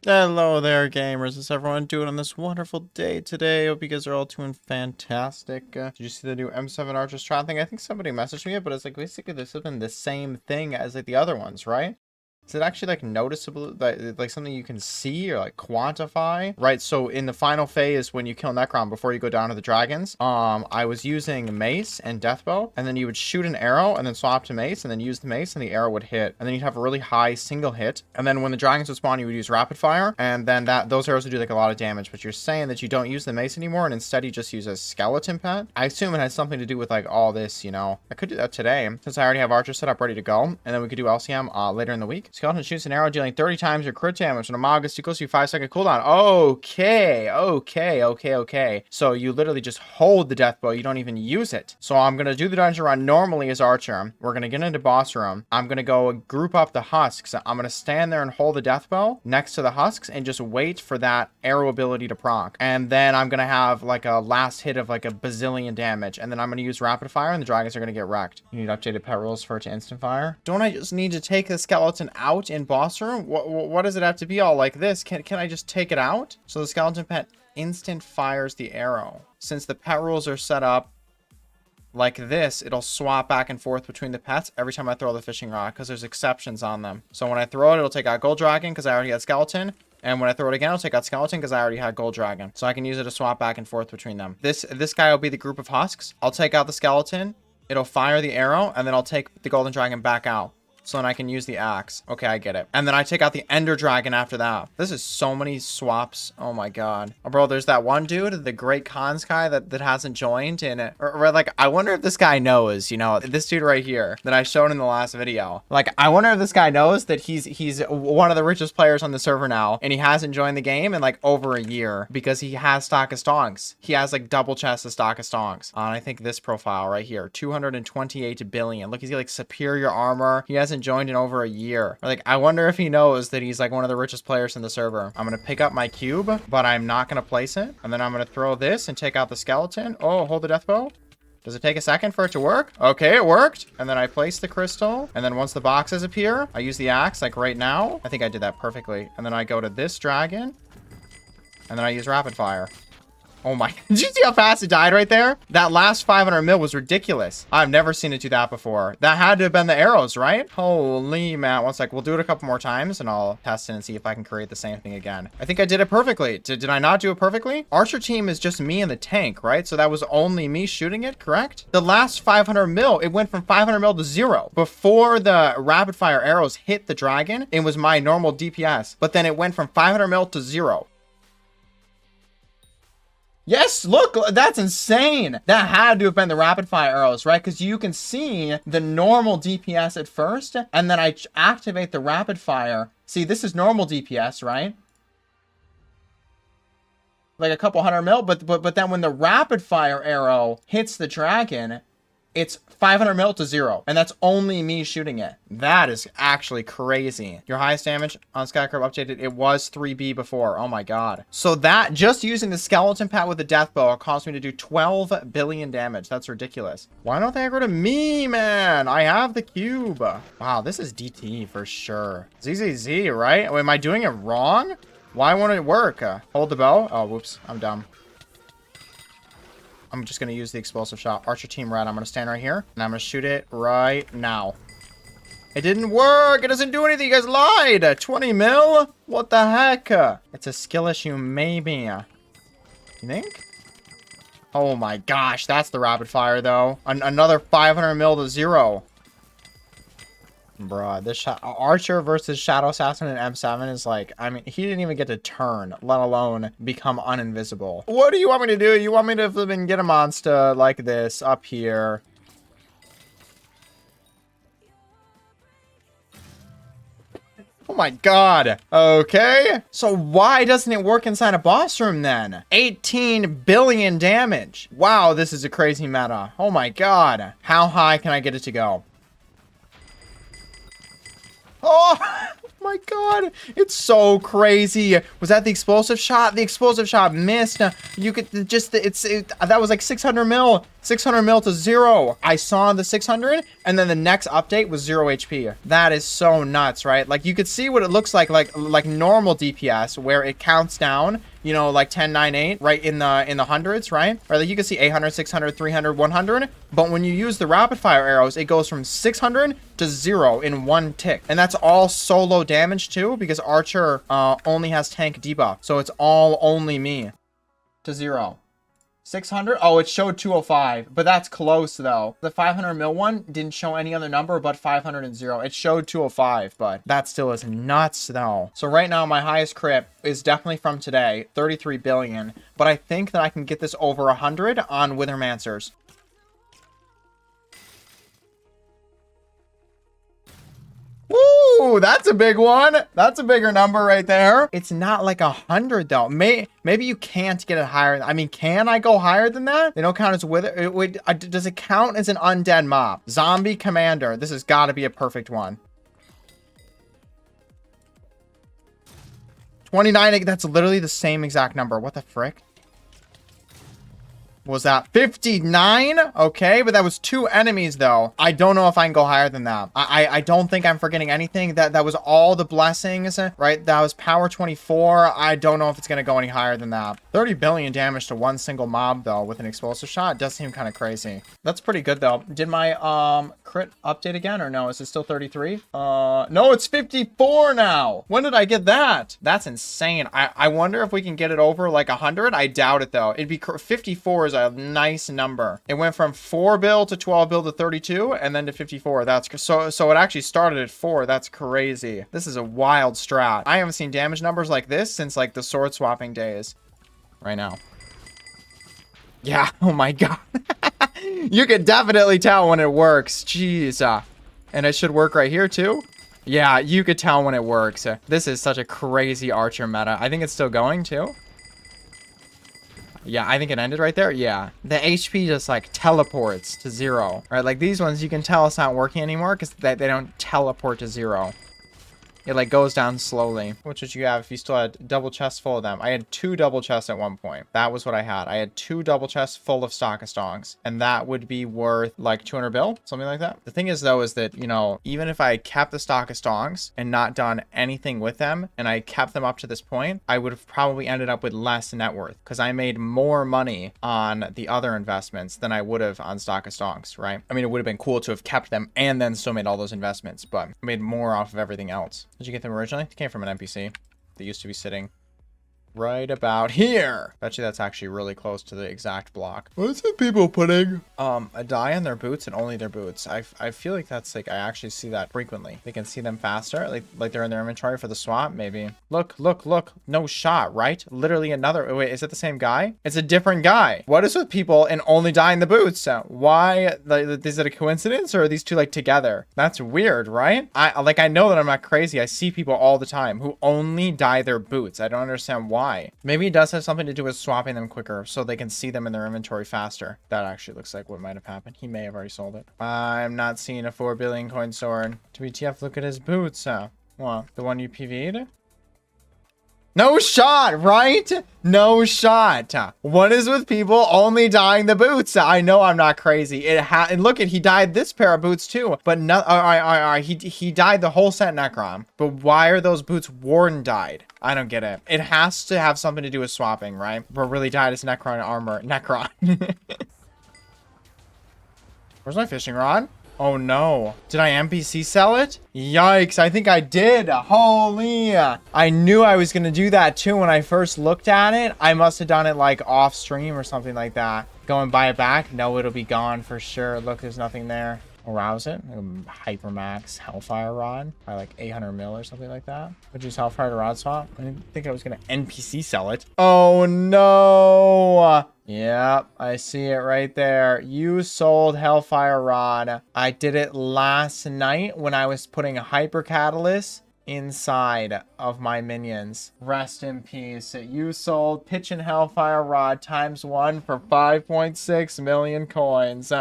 Hello there, gamers. How's everyone doing on this wonderful day today? Hope you guys are all doing fantastic. Did you see the new M7 Archer strat thing? I think somebody messaged me, but it's like basically this has been the same thing as like the other ones, right? Is it actually like noticeable, like something you can see or like quantify? Right, so in the final phase when you kill Necron before you go down to the dragons, I was using mace and deathbow, and then you would shoot an arrow and then swap to mace and then use the mace and the arrow would hit. And then you'd have a really high single hit. And then when the dragons would spawn, you would use rapid fire, and then those arrows would do like a lot of damage. But you're saying that you don't use the mace anymore and instead you just use a skeleton pet? I assume it has something to do with like all this, you know. I could do that today since I already have Archer set up ready to go, and then we could do LCM later in the week. Skeleton shoots an arrow dealing 30 times your crit damage when a mob gets too close to you, 5-second cooldown. Okay. So you literally just hold the death bow. You don't even use it. So I'm going to do the dungeon run normally as Archer. We're going to get into boss room. I'm going to go group up the husks. I'm going to stand there and hold the death bow next to the husks and just wait for that arrow ability to proc. And then I'm going to have like a last hit of like a bazillion damage. And then I'm going to use rapid fire and the dragons are going to get wrecked. You need updated pet rules for it to instant fire. Don't I just need to take the skeleton out in boss room? What does it have to be all like this? Can I just take it out? So the skeleton pet instant fires the arrow. Since the pet rules are set up like this, it'll swap back and forth between the pets every time I throw the fishing rod because there's exceptions on them. So when I throw it, it'll take out gold dragon because I already had skeleton. And when I throw it again, I'll take out skeleton because I already had gold dragon. So I can use it to swap back and forth between them. This guy will be the group of husks. I'll take out the skeleton. It'll fire the arrow and then I'll take the golden dragon back out. So then I can use the axe. Okay, I get it. And then I take out the ender dragon after that. This is so many swaps. Oh my god. Oh, bro, there's that one dude, the great cons guy that hasn't joined in it. Or like, I wonder if this guy knows, you know, this dude right here that I showed in the last video. Like, I wonder if this guy knows that he's one of the richest players on the server now. And he hasn't joined the game in like over a year because he has stock of Stonkz. He has like double chest of stock of Stonkz. And I think this profile right here, 228 billion. Look, he's got like superior armor. He hasn't joined in over a year. Like, I wonder if he knows that he's like one of the richest players in the server. I'm gonna pick up my cube, but I'm not gonna place it. And then I'm gonna throw this and take out the skeleton. Oh, hold the death bow. Does it take a second for it to work? Okay, it worked. And then I place the crystal. And then once the boxes appear, I use the axe like right now. I think I did that perfectly. And then I go to this dragon. And then I use rapid fire. Oh my, did you see how fast it died right there? That last 500 mil was ridiculous. I've never seen it do that before. That had to have been the arrows, right? Holy man. One sec, we'll do it a couple more times and I'll test it and see if I can create the same thing again. I think I did it perfectly. Did I not do it perfectly? Archer team is just me and the tank, right? So that was only me shooting it, correct? The last 500 mil, it went from 500 mil to 0. Before the rapid fire arrows hit the dragon, it was my normal DPS, but then it went from 500 mil to 0. Yes, look, that's insane. That had to have been the rapid fire arrows, right? Because you can see the normal DPS at first, and then I activate the rapid fire. See, this is normal DPS, right? Like a couple hundred mil, but then when the rapid fire arrow hits the dragon, it's 500 mil to 0, and that's only me shooting it. That is actually crazy. Your highest damage on Skycrab updated, it was 3B before. Oh my god. So that, just using the skeleton pet with the death bow, caused me to do 12 billion damage. That's ridiculous. Why don't they go to me, man? I have the cube. Wow, this is DT for sure. ZZZ, right? Am I doing it wrong? Why won't it work? Hold the bow. Oh, whoops. I'm dumb. I'm just going to use the explosive shot. Archer team red. I'm going to stand right here. And I'm going to shoot it right now. It didn't work. It doesn't do anything. You guys lied. 20 mil? What the heck? It's a skill issue, maybe. You think? Oh my gosh. That's the rapid fire, though. Another 500 mil to 0. Bruh, this Archer versus Shadow Assassin in M7 is like, I mean, he didn't even get to turn, let alone become uninvisible. What do you want me to do? You want me to flipping get a monster like this up here? Oh my god. Okay. So why doesn't it work inside a boss room then? 18 billion damage. Wow, this is a crazy meta. Oh my god. How high can I get it to go? Oh my my god. It's so crazy. Was that the explosive shot? The explosive shot missed. You could just, that was like 600 mil. 600 mil to 0. I saw the 600 and then the next update was 0 HP. That is so nuts, right? Like you could see what it looks like normal DPS where it counts down, you know, like 10, 9, 8, right in the hundreds, right? Or like you can see 800, 600, 300, 100. But when you use the rapid fire arrows, it goes from 600 to 0 in one tick. And that's all solo damage too, because Archer only has tank debuff. So it's all only me to 0. 600. Oh, it showed 205, but that's close though. The 500 mil one didn't show any other number but 500 and 0. It showed 205, but that still is nuts though. So right now my highest crit is definitely from today, 33 billion, but I think that I can get this over 100 on Withermancers. Ooh, that's a big one. That's a bigger number right there. It's not like 100 though. Maybe you can't get it higher. I mean, can I go higher than that? They don't count as wither. Does it count as an undead mob? Zombie commander. This has got to be a perfect one. 29. That's literally the same exact number. What the frick? Was that 59? Okay, but that was 2 enemies though. I don't know if I can go higher than that. I don't think I'm forgetting anything. That was all the blessings, right? That was power 24. I don't know if it's gonna go any higher than that. 30 billion damage to one single mob though with an explosive shot does seem kind of crazy. That's pretty good though. Did my crit update again or no? Is it still 33? No, it's 54 now. When did I get that? That's insane. I wonder if we can get it over like 100. I doubt it though. It'd be 54 is a nice number. It went from 4 bill to 12 bill to 32 and then to 54. That's so it actually started at 4. That's crazy. This is a wild strat. I haven't seen damage numbers like this since like the sword swapping days. Right now. Yeah, oh my god. You can definitely tell when it works. Jeez. And it should work right here too. Yeah, you could tell when it works. This is such a crazy Archer meta. I think it's still going too. Yeah, I think it ended right there. Yeah. The HP just like teleports to 0. Right? Like these ones, you can tell it's not working anymore because they don't teleport to 0. It like goes down slowly. Which would you have if you still had double chests full of them? I had 2 double chests at one point. That was what I had. I had 2 double chests full of stock of Stonkz. And that would be worth like 200 bill, something like that. The thing is though, is that, you know, even if I kept the stock of Stonkz and not done anything with them, and I kept them up to this point, I would have probably ended up with less net worth because I made more money on the other investments than I would have on stock of Stonkz, right? I mean, it would have been cool to have kept them and then still made all those investments, but I made more off of everything else. Did you get them originally? It came from an NPC. They used to be sitting right about here. Bet you that's actually really close to the exact block. What's the people putting a dye on their boots and only their boots? I feel like that's like I actually see that frequently. They can see them faster, like they're in their inventory for the swap. Maybe look, no shot, right? Literally another. Wait, is it the same guy? It's a different guy. What is with people and only dyeing the boots? Why? Like, is it a coincidence or are these two like together? That's weird, right? I know that I'm not crazy. I see people all the time who only dye their boots. I don't understand why. Maybe it does have something to do with swapping them quicker so they can see them in their inventory faster. That actually looks like what might have happened. He may have already sold it. I'm not seeing a 4 billion coin sword. WTF, look at his boots. What? The one you PV'd? No shot, right? No shot. What is with people only dyeing the boots? I know I'm not crazy. And look at, he dyed this pair of boots too, but no, he dyed the whole set Necron. But why are those boots Warden dyed? I don't get it. It has to have something to do with swapping, right? But really dyed his Necron armor. Necron. Where's my fishing rod? Oh no. Did I NPC sell it? Yikes, I think I did. Holy. I knew I was going to do that too when I first looked at it. I must have done it like off stream or something like that. Go and buy it back? No, it'll be gone for sure. Look, there's nothing there. Arouse it. Hypermax Hellfire Rod by like 800 mil or something like that. Would use Hellfire to Rod swap. I didn't think I was going to NPC sell it. Oh no. Yep, I see it right there. You sold Hellfire Rod. I did it last night when I was putting a Hyper Catalyst inside of my minions. Rest in peace. You sold Pitch and Hellfire Rod ×1 for 5.6 million coins.